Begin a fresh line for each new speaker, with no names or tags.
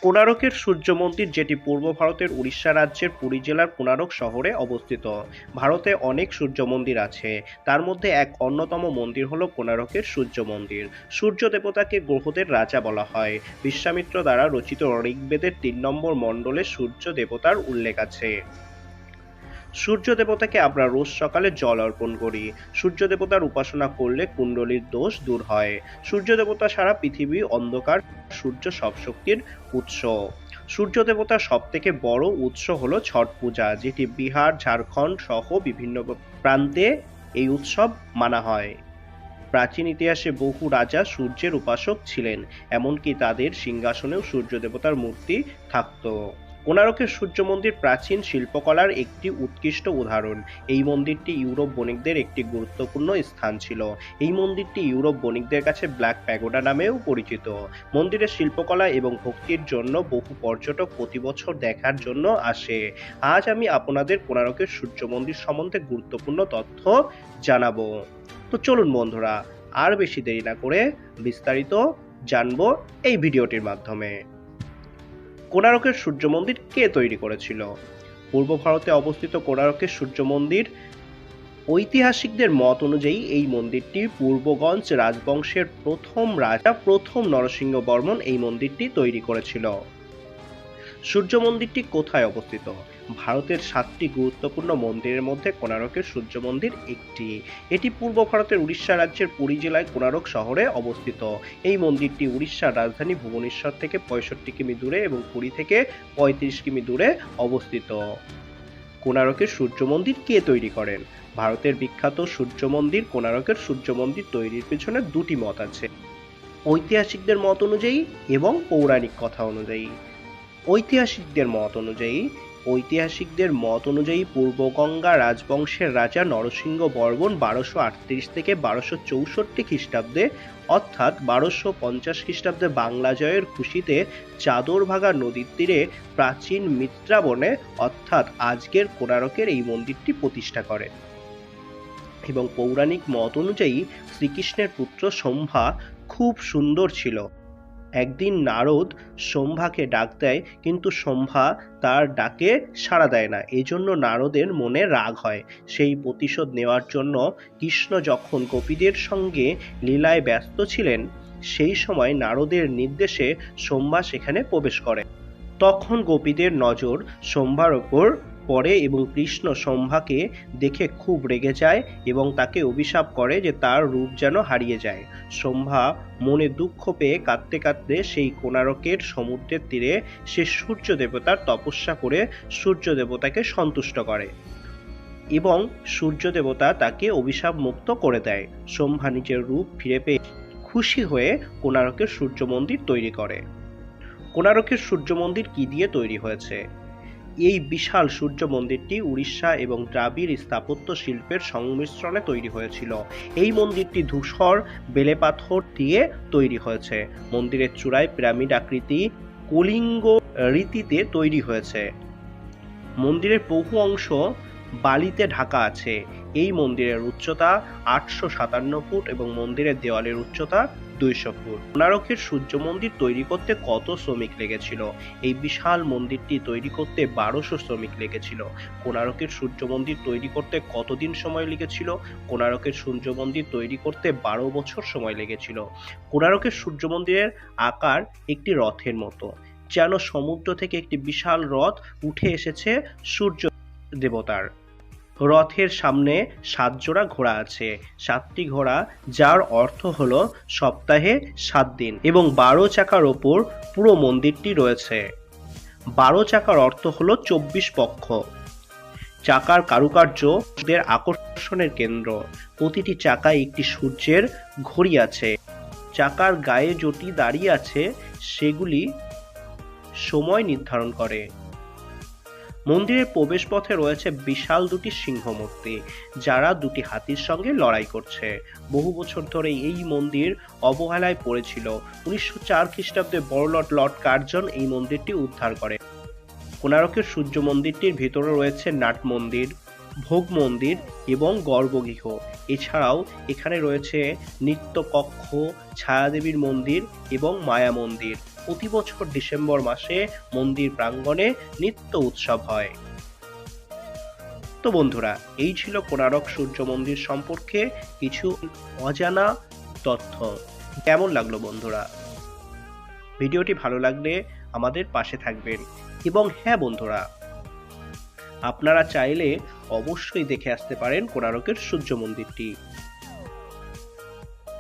কোণারকের সূর্য মন্দির, যেটি পূর্ব ভারতের উড়িষ্যা রাজ্যের পুরী জেলার কোণারক শহরে অবস্থিত। ভারতে অনেক সূর্য মন্দির আছে, তার মধ্যে এক অন্যতম মন্দির হল কোণারকের সূর্য মন্দির। সূর্য দেবতাকে গ্রহদের রাজা বলা হয়। বিশ্বামিত্র দ্বারা রচিত ঋগ্বেদের 3 নম্বর মণ্ডলে সূর্য দেবতার উল্লেখ আছে। সূর্য দেবতাকে আমরা রোজ সকালে জল অর্পণ করি। সূর্য দেবতার উপাসনা করলে কুণ্ডলীর দোষ দূর হয়। সূর্য দেবতা সারা পৃথিবী অন্ধকার, সূর্য সব শক্তির উৎস। সূর্য দেবতার সব থেকে বড় উৎস হলো ছট পূজা, যেটি বিহার, ঝাড়খণ্ড সহ বিভিন্ন প্রান্তে এই উৎসব মানা হয়। প্রাচীন ইতিহাসে বহু রাজা সূর্যের উপাসক ছিলেন, এমনকি তাদের সিংহাসনেও সূর্য দেবতার মূর্তি থাকত। কোণারকের সূর্য মন্দির প্রাচীন শিল্পকলার একটি উৎকৃষ্ট উদাহরণ। এই মন্দিরটি ইউরোপ বণিকদের একটি গুরুত্বপূর্ণ স্থান ছিল। এই মন্দিরটি ইউরোপ বণিকদের কাছে ব্ল্যাক প্যাগোডা নামেও পরিচিত। মন্দিরের শিল্পকলা এবং ভক্তির জন্য বহু পর্যটক প্রতি বছর দেখার জন্য আসে। আজ আমি আপনাদের কোণারকের সূর্য মন্দির সম্বন্ধে গুরুত্বপূর্ণ তথ্য জানাবো। তো চলুন বন্ধুরা, আর বেশি দেরি না করে বিস্তারিত জানবো এই ভিডিওটির মাধ্যমে। কোণারকের সূর্য মন্দির কে তৈরি করেছিল? পূর্ব ভারতে অবস্থিত কোণারকের সূর্য মন্দির, ঐতিহাসিকদের মত অনুযায়ী এই মন্দিরটি পূর্বগঞ্জ রাজবংশের প্রথম রাজা প্রথম নরসিংহ বর্মন এই মন্দিরটি তৈরি করেছিল। সূর্য মন্দিরটি কোথায় অবস্থিত? ভারতের 7টি গুরুত্বপূর্ণ মন্দিরের মধ্যে কোণারকের সূর্য মন্দির একটি। এটি পূর্ব ভারতের উড়িষ্যা রাজ্যের পুরী জেলায় কোণারক শহরে অবস্থিত। এই মন্দিরটি উড়িষ্যার রাজধানী ভুবনেশ্বর থেকে 65 কিমি দূরে এবং পুরী থেকে 35 কিমি দূরে অবস্থিত। কোণারকের সূর্য মন্দির কে তৈরি করেন? ভারতের বিখ্যাত সূর্য মন্দির কোণারকের সূর্য মন্দির তৈরির পেছনে দুটি মত আছে, ঐতিহাসিকদের মত অনুযায়ী এবং পৌরাণিক কথা অনুযায়ী। ঐতিহাসিকদের মত অনুযায়ী পূর্বগঙ্গা রাজবংশের রাজা নরসিংহ বর্মন 1238 থেকে 1264 খ্রিস্টাব্দে অর্থাৎ 1250 খ্রিস্টাব্দে বাংলা জয়ের খুশিতে চাদরভাগা নদীর তীরে প্রাচীন মিত্রাবনে অর্থাৎ আজকের কোণারকের এই মন্দিরটি প্রতিষ্ঠা করেন। এবং পৌরাণিক মত অনুযায়ী শ্রীকৃষ্ণের পুত্র শম্ভা খুব সুন্দর ছিল। একদিন নারদ শম্ভাকে ডাক দেয়, কিন্তু শম্ভা তার ডাকে সাড়া দেয় না। এজন্য নারদের মনে রাগ হয়। সেই প্রতিশোধ নেওয়ার জন্য কৃষ্ণ যখন গোপীদের সঙ্গে লীলায় ব্যস্ত ছিলেন, সেই সময় নারদের নির্দেশে শম্ভা সেখানে প্রবেশ করে। তখন গোপীদের নজর শম্ভার ওপর পড়ে এবং কৃষ্ণ শম্ভাকে দেখে খুব রেগে যায় এবং তাকে অভিশাপ করে যে তার রূপ যেন হারিয়ে যায়। শম্ভা মনে দুঃখ পেয়ে কাঁদতে কাঁদতে সেই কোণারকের সমুদ্রের তীরে সে সূর্য দেবতার তপস্যা করে সূর্য দেবতাকে সন্তুষ্ট করে এবং সূর্য দেবতা তাকে অভিশাপ মুক্ত করে দেয়। শম্ভা নিজের রূপ ফিরে পেয়ে খুশি হয়ে কোণারকের সূর্য মন্দির তৈরি করে। কোণারকের সূর্য মন্দির কি দিয়ে তৈরি হয়েছে? এই বিশাল সূর্য মন্দিরটি উড়িষ্যা এবং দ্রাবিড় স্থাপত্য শিল্পের সংমিশ্রণে তৈরি হয়েছিল। এই মন্দিরটি ধূসর বেলে পাথর দিয়ে তৈরি হয়েছে। মন্দিরের চূড়ায় পিরামিড আকৃতি কলিঙ্গ রীতিতে তৈরি হয়েছে। মন্দিরের বহু অংশ বালিতে ঢাকা আছে। এই মন্দিরের উচ্চতা 857 ফুট এবং মন্দিরের দেওয়ালের উচ্চতা 200 ফুট। কোণারকের সূর্য মন্দির তৈরি করতে কত শ্রমিক লেগেছিল? এই বিশাল মন্দিরটি তৈরি করতে 1200 শ্রমিক লেগেছিল। কোণারকের সূর্য মন্দির তৈরি করতে কতদিন সময় লেগেছিল? কোণারকের সূর্য মন্দির তৈরি করতে 12 বছর সময় লেগেছিল। কোণারকের সূর্য মন্দিরের আকার একটি রথের মতো, যেন সমুদ্র থেকে একটি বিশাল রথ উঠে এসেছে সূর্য দেবতার। রথের সামনে 7 জোড়া ঘোড়া আছে, 7টি ঘোড়া, যার অর্থ হলো সপ্তাহে 7 দিন এবং 12 চাকার ওপর পুরো মন্দিরটি রয়েছে। 12 চাকার অর্থ হলো 24 পক্ষ। চাকার কারুকার্য দের আকর্ষণের কেন্দ্র। প্রতিটি চাকায় একটি সূর্যের ঘড়ি আছে। চাকার গায়ে যেটি দাঁড়িয়ে আছে সেগুলি সময় নির্ধারণ করে। মন্দিরের প্রবেশ পথে রয়েছে বিশাল দুটি সিংহ মূর্তি, যারা দুটি হাতির সঙ্গে লড়াই করছে। বহু বছর ধরে এই মন্দির অবহেলায় পড়েছিল। 1904 খ্রিস্টাব্দে বড়লাট লর্ড কার্জন এই মন্দিরটি উদ্ধার করে। কোণারকের সূর্য মন্দিরটির ভিতরে রয়েছে নাট মন্দির, ভোগ মন্দির এবং গর্ভগৃহ। এছাড়াও এখানে রয়েছে নৃত্য কক্ষ, ছায়াদেবীর মন্দির এবং মায়া মন্দির। প্রতি বছর ডিসেম্বর মাসে মন্দির প্রাঙ্গণে নিত্য উৎসব হয়। তো বন্ধুরা, এই ছিল কোণারক সূর্য মন্দির সম্পর্কে কিছু অজানা তথ্য। কেমন লাগলো বন্ধুরা? ভিডিওটি ভালো লাগলে আমাদের পাশে থাকবেন। এবং হ্যাঁ বন্ধুরা, আপনারা চাইলে অবশ্যই দেখে আসতে পারেন কোণারকের সূর্য মন্দিরটি।